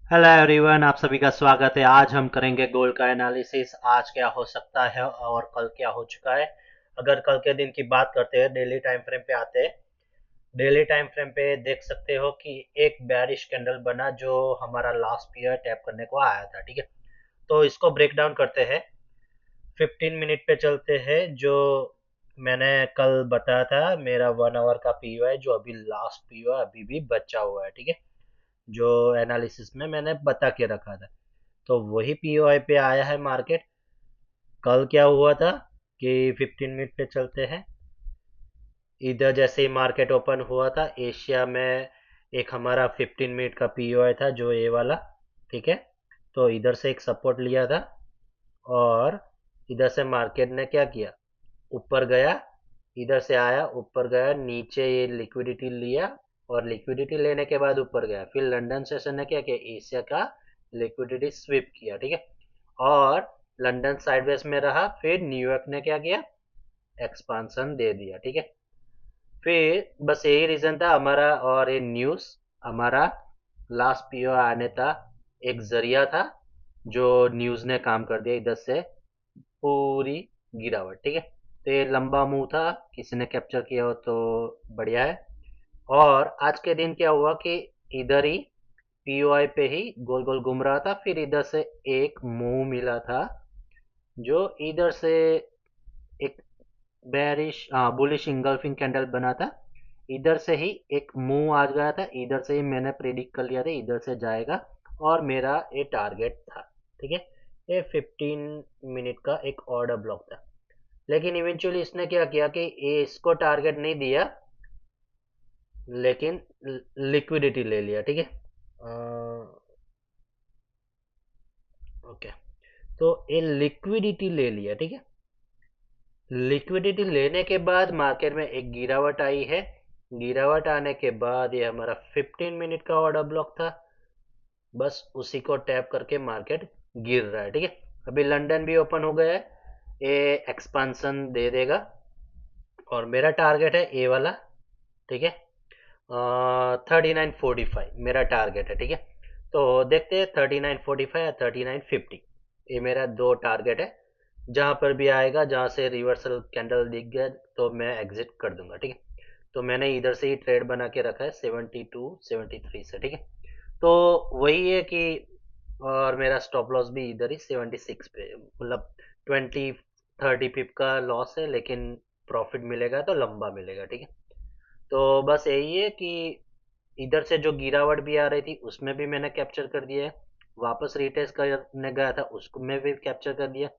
Hello everyone, आप सभी का स्वागत है। आज हम करेंगे गोल्ड का एनालिसिस। आज क्या हो सकता है और कल क्या हो चुका है। अगर कल के दिन की बात करते हैं, डेली टाइम फ्रेम पे आते हैं। डेली टाइम फ्रेम पे देख सकते हो कि एक बेयरिश कैंडल बना जो हमारा लास्ट पीरियड टैप करने को आया था। ठीक है, तो इसको ब्रेक डाउन करते हैं। 15 मिनट पे चलते हैं। जो मैंने कल बताया था, मेरा 1 आवर का पीओ है, जो अभी लास्ट पीओ है, अभी भी बचा हुआ है। ठीक है, जो एनालिसिस में मैंने बता के रखा था, तो वही पीओआई पे आया है मार्केट। कल क्या हुआ था कि 15 मिनट पे चलते हैं। इधर जैसे ही मार्केट ओपन हुआ था, एशिया में एक हमारा 15 मिनट का पीओआई था, जो ए वाला। ठीक है, तो इधर से एक सपोर्ट लिया था और इधर से मार्केट ने क्या किया, ऊपर गया। इधर से आया, ऊपर गया, नीचे ये लिक्विडिटी लिया और लिक्विडिटी लेने के बाद ऊपर गया। फिर लंदन सेशन ने क्या किया, एशिया का लिक्विडिटी स्विप किया। ठीक है, और लंदन साइडवेज में रहा। फिर न्यूयॉर्क ने क्या किया, एक्सपांसन दे दिया। ठीक है, फिर बस यही रीजन था हमारा, और ये न्यूज हमारा लास्ट पीओ आने था, एक जरिया था जो न्यूज ने काम कर दिया इधर से पूरी गिरावट। ठीक है, तो ये लंबा मुंह था, किसी ने कैप्चर किया हो तो बढ़िया है। और आज के दिन क्या हुआ कि इधर ही पीओआई पे ही गोल गोल घूम रहा था। फिर इधर से एक मुंह मिला था, जो इधर से एक बेरिश बुलिश इंगल्फिंग कैंडल बना था। इधर से ही एक मूव आ गया था, इधर से ही मैंने प्रेडिक्ट कर लिया था इधर से जाएगा, और मेरा ये टारगेट था। ठीक है, ये 15 मिनट का एक ऑर्डर ब्लॉक था। लेकिन इवेंचुअली इसने क्या किया कि ये इसको टारगेट नहीं दिया, लेकिन लिक्विडिटी ले लिया। ठीक है, ओके, तो ये लिक्विडिटी ले लिया। ठीक है, लिक्विडिटी लेने के बाद मार्केट में एक गिरावट आई है। गिरावट आने के बाद ये हमारा 15 मिनट का ऑर्डर ब्लॉक था, बस उसी को टैप करके मार्केट गिर रहा है। ठीक है, अभी लंदन भी ओपन हो गया है, ये एक्सपांसन दे देगा और मेरा टारगेट है ए वाला। ठीक है, 39.45 मेरा टारगेट है। ठीक है, तो देखते हैं 39.45 या 39.50, ये मेरा दो टारगेट है। जहां पर भी आएगा, जहां से रिवर्सल कैंडल दिख गया, तो मैं एग्जिट कर दूंगा। ठीक है, तो मैंने इधर से ही ट्रेड बना के रखा है 72 73 से। ठीक है, तो वही है कि, और मेरा स्टॉप लॉस भी इधर ही 76 पे, मतलब 20 30 पिप का लॉस है, लेकिन प्रॉफिट मिलेगा तो लंबा मिलेगा। ठीक है, तो बस यही है कि इधर से जो गिरावट भी आ रही थी उसमें भी मैंने कैप्चर कर दिया है। वापस रिटेस्ट करने गया था, उसको मैं भी कैप्चर कर दिया।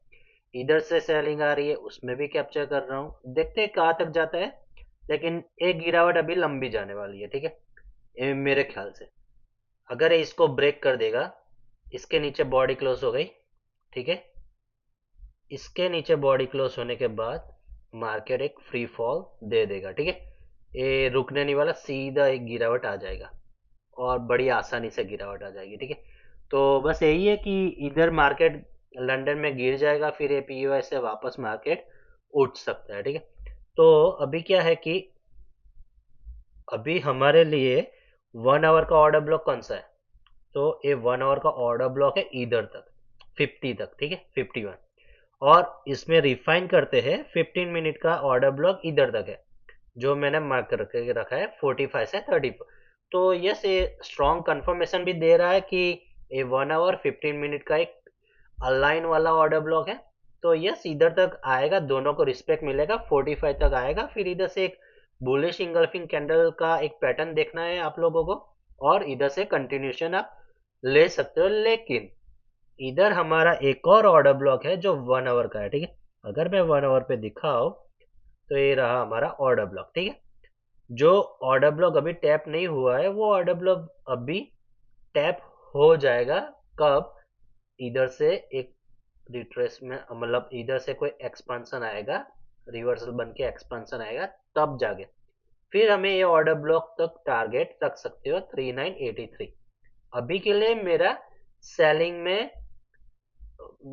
इधर से सेलिंग आ रही है, उसमें भी कैप्चर कर रहा हूँ। देखते हैं कहाँ तक जाता है, लेकिन एक गिरावट अभी लंबी जाने वाली है। ठीक है, ये मेरे ख्याल से अगर ये इसको ब्रेक कर देगा, इसके नीचे बॉडी क्लोज हो गई। ठीक है, इसके नीचे बॉडी क्लोज होने के बाद मार्केट एक फ्री फॉल दे देगा। ठीक है, ये रुकने नहीं वाला, सीधा एक गिरावट आ जाएगा और बड़ी आसानी से गिरावट आ जाएगी। ठीक है, तो बस यही है कि इधर मार्केट लंदन में गिर जाएगा, फिर ये पीओएस से वापस मार्केट उठ सकता है। ठीक है, तो अभी क्या है कि अभी हमारे लिए 1 आवर का ऑर्डर ब्लॉक कौन सा है, तो ये 1 आवर का ऑर्डर ब्लॉक है इधर तक, 50 तक। ठीक है, 51। और इसमें रिफाइन करते हैं 15 मिनट का ऑर्डर ब्लॉक इधर तक है, जो मैंने मार्क करके रखा है 45 से 30। तो यस, ये स्ट्रॉन्ग कंफर्मेशन भी दे रहा है कि ये 1 आवर 15 मिनट का एक अलाइन वाला ऑर्डर ब्लॉक है। तो यस, इधर तक आएगा, दोनों को रिस्पेक्ट मिलेगा, 45 तक आएगा। फिर इधर से एक बुलिश इंगल्फिंग कैंडल का एक पैटर्न देखना है आप लोगों को, और इधर से कंटिन्यूशन आप ले सकते हो। लेकिन इधर हमारा एक और ऑर्डर ब्लॉक है जो 1 आवर का है। ठीक है, अगर मैं 1 आवर पे दिखाऊं, तो ये रहा हमारा ऑर्डर ब्लॉक। ठीक है, जो ऑर्डर ब्लॉक अभी टैप नहीं हुआ है, वो ऑर्डर ब्लॉक अभी टैप हो जाएगा। कब, इधर से एक रिट्रेस में, मतलब इधर से कोई एक्सपांसन आएगा, रिवर्सल बन के एक्सपांसन आएगा, तब जाके फिर हमें ये ऑर्डर ब्लॉक तक टारगेट रख सकते हो 3983। अभी के लिए मेरा सेलिंग में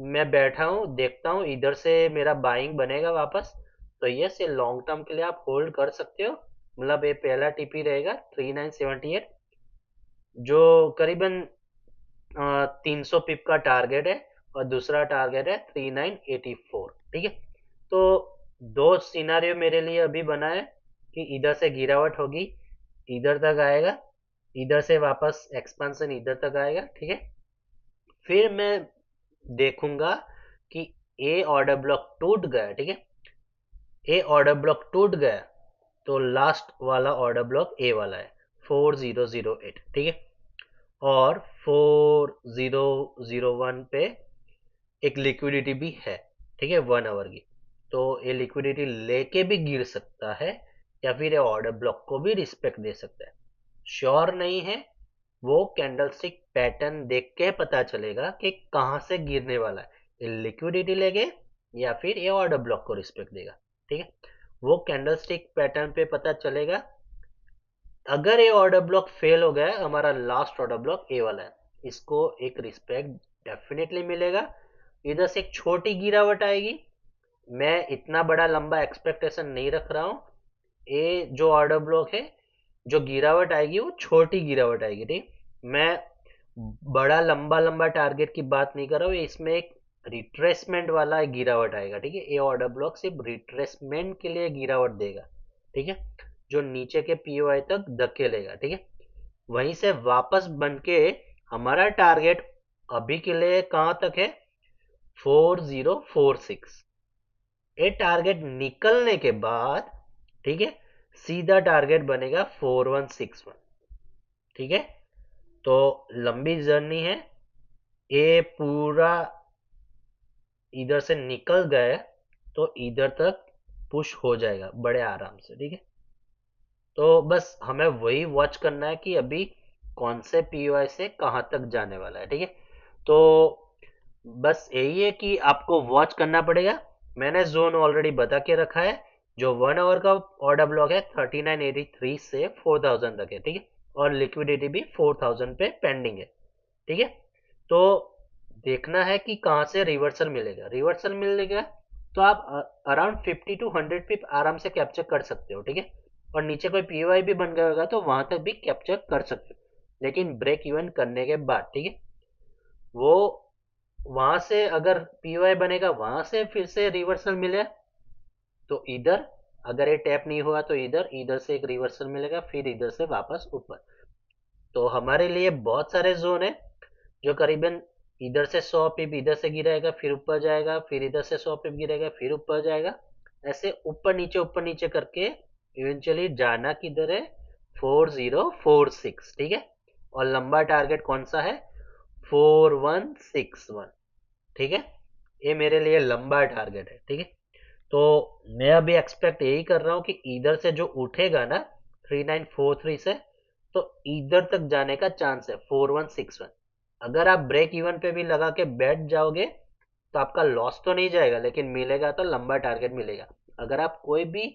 मैं बैठा हूँ, देखता हूँ इधर से मेरा बाइंग बनेगा वापस, तो यस, ये लॉन्ग टर्म के लिए आप होल्ड कर सकते हो। मतलब ये पहला टीपी रहेगा 3978, जो करीबन 300 पिप का टारगेट है और दूसरा टारगेट है 3984। ठीक है, तो दो सिनारियो मेरे लिए अभी बना है कि इधर से गिरावट होगी, इधर तक आएगा, इधर से वापस एक्सपांशन इधर तक आएगा। ठीक है, फिर मैं देखूंगा कि ए ऑर्डर ब्लॉक टूट गया। ठीक है, ए ऑर्डर ब्लॉक टूट गया तो लास्ट वाला ऑर्डर ब्लॉक ए वाला है 4008। ठीक है, और 4001 पे एक लिक्विडिटी भी है। ठीक है, 1 आवर की, तो ये लिक्विडिटी लेके भी गिर सकता है या फिर ये ऑर्डर ब्लॉक को भी रिस्पेक्ट दे सकता है, श्योर नहीं है। वो कैंडलस्टिक पैटर्न देख के पता चलेगा कि कहाँ से गिरने वाला है, ये लिक्विडिटी लेके या फिर ये ऑर्डर ब्लॉक को रिस्पेक्ट देगा। ठीक है, वो कैंडलस्टिक पैटर्न पे पता चलेगा। अगर ये ऑर्डर ब्लॉक फेल हो गया, हमारा लास्ट ऑर्डर ब्लॉक ए वाला है, इसको एक रिस्पेक्ट डेफिनेटली मिलेगा। इधर से एक छोटी गिरावट आएगी, मैं इतना बड़ा लंबा एक्सपेक्टेशन नहीं रख रहा हूँ। ये जो ऑर्डर ब्लॉक है, जो गिरावट आएगी वो छोटी गिरावट आएगी। ठीक, मैं बड़ा लंबा लंबा टारगेट की बात नहीं कर रहा हूँ, इसमें एक रिट्रेसमेंट वाला एक गिरावट आएगा। ठीक है, ये ऑर्डर ब्लॉक सिर्फ रिट्रेसमेंट के लिए गिरावट देगा। ठीक है, जो नीचे के पीओआई तक धकेलेगा। ठीक है, वहीं से वापस बन के हमारा टारगेट अभी के लिए कहां तक है, 4046। ये टारगेट निकलने के बाद, ठीक है, सीधा टारगेट बनेगा 4161। ठीक है, तो लंबी जर्नी है, ये पूरा इधर से निकल गया तो इधर तक पुश हो जाएगा बड़े आराम से। ठीक है, तो बस हमें वही वॉच करना है कि अभी कौन से पीओआई से कहां तक जाने वाला है। ठीक है, तो बस यही है कि आपको वॉच करना पड़ेगा। मैंने जोन ऑलरेडी बता के रखा है, जो 1 आवर का ऑर्डर ब्लॉक है 3983 से 4000 तक है। ठीक है, और लिक्विडिटी भी 4000 पे पेंडिंग है। ठीक है, तो देखना है कि कहाँ से रिवर्सल मिलेगा। रिवर्सल मिलेगा तो आप अराउंड 50 to 100 पिप आराम से कैप्चर कर सकते हो। ठीक है, और नीचे कोई पीओआई भी बन गया होगा तो वहां तक भी कैप्चर कर सकते हो, लेकिन ब्रेक इवन करने के बाद। ठीक है, वो वहां से अगर पीओआई बनेगा, वहां से फिर से रिवर्सल मिले तो इधर, अगर ये टैप नहीं हुआ तो इधर, इधर से एक रिवर्सल मिलेगा, फिर इधर से वापस ऊपर। तो हमारे लिए बहुत सारे जोन है, जो करीबन इधर से 100 पिप इधर से गिरेगा, फिर ऊपर जाएगा, फिर इधर से 100 पिप गिरेगा, फिर ऊपर जाएगा, ऐसे ऊपर नीचे करके इवेंचुअली जाना किधर है, 4046। ठीक है, और लंबा टारगेट कौन सा है, 4161। ठीक है, ये मेरे लिए लंबा टारगेट है। ठीक है, तो मैं अभी एक्सपेक्ट यही कर रहा हूँ कि इधर से जो उठेगा ना 3943 से, तो इधर तक जाने का चांस है 4161। अगर आप ब्रेक इवन पे भी लगा के बैठ जाओगे तो आपका लॉस तो नहीं जाएगा, लेकिन मिलेगा तो लंबा टारगेट मिलेगा। अगर आप कोई भी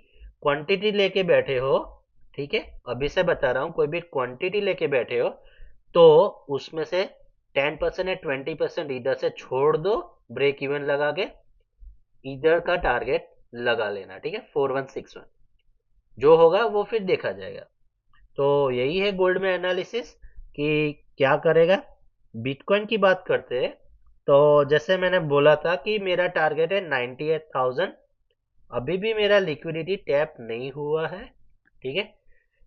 क्वांटिटी लेके बैठे हो, ठीक है, अभी से बता रहा हूँ, कोई भी क्वांटिटी लेके बैठे हो तो उसमें से 10% या 20% इधर से छोड़ दो, ब्रेक इवन लगा के इधर का टारगेट लगा लेना। ठीक है, 4161 जो होगा वो फिर देखा जाएगा। तो यही है गोल्ड में एनालिसिस कि क्या करेगा। बिटकॉइन की बात करते हैं, तो जैसे मैंने बोला था कि मेरा टारगेट है 98,000। अभी भी मेरा लिक्विडिटी टैप नहीं हुआ है। ठीक है,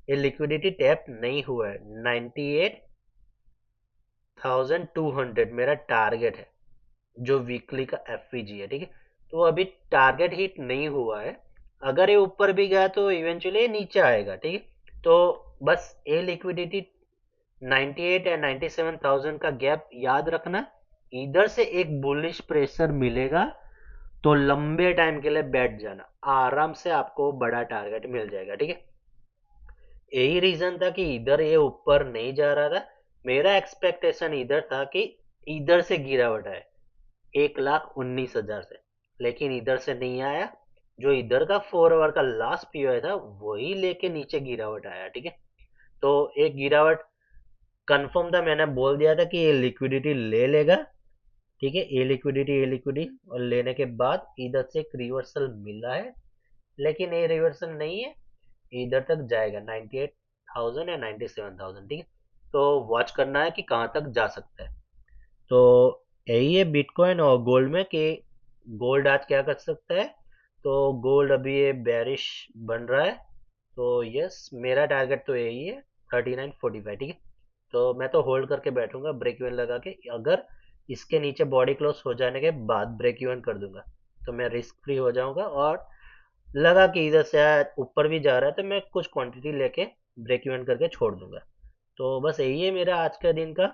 ये लिक्विडिटी टैप नहीं हुआ है, 98,200 मेरा टारगेट है, जो वीकली का एफवीजी है। ठीक है, तो अभी टारगेट हिट नहीं हुआ है। अगर ये ऊपर भी गया तो इवेंचुअली नीचे आएगा। ठीक है, तो बस ये लिक्विडिटी 98 या 97,000 का गैप याद रखना। इधर से एक बुलिश प्रेशर मिलेगा तो लंबे टाइम के लिए बैठ जाना, आराम से आपको बड़ा टारगेट मिल जाएगा। ठीक है, यही रीजन था कि इधर ये ऊपर नहीं जा रहा था। मेरा एक्सपेक्टेशन इधर था कि इधर से गिरावट आए 1,19,000 से, लेकिन इधर से नहीं आया। जो इधर का 4 आवर का लास्ट पीओ था वही लेके नीचे गिरावट आया। ठीक है, तो एक गिरावट कंफर्म था, मैंने बोल दिया था कि ये लिक्विडिटी ले लेगा। ठीक है, ये लिक्विडिटी और लेने के बाद इधर से एक रिवर्सल मिला है, लेकिन ये रिवर्सल नहीं है, इधर तक जाएगा 98,000 या 97,000। ठीक है, तो वॉच करना है कि कहाँ तक जा सकता है। तो यही है बिटकॉइन और गोल्ड में कि गोल्ड आज क्या कर सकता है। तो गोल्ड अभी ये बेरिश बन रहा है। तो यस, मेरा टारगेट तो यही है 39.45, ठीक है। तो मैं तो होल्ड करके बैठूंगा ब्रेक इवन लगा के। अगर इसके नीचे बॉडी क्लोज हो जाने के बाद ब्रेक इवन कर दूंगा तो मैं रिस्क फ्री हो जाऊंगा। और लगा कि इधर से ऊपर भी जा रहा है तो मैं कुछ क्वांटिटी लेके ब्रेक इवन करके छोड़ दूंगा। तो बस यही है मेरा आज का दिन का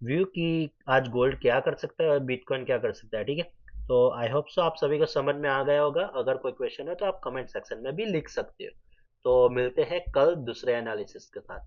व्यू कि आज गोल्ड क्या कर सकता है और बिटकॉइन क्या कर सकता है, ठीक है। तो आई होप सो आप सभी को समझ में आ गया होगा। अगर कोई क्वेश्चन है तो आप कमेंट सेक्शन में भी लिख सकते हो। तो मिलते हैं कल दूसरे एनालिसिस के साथ।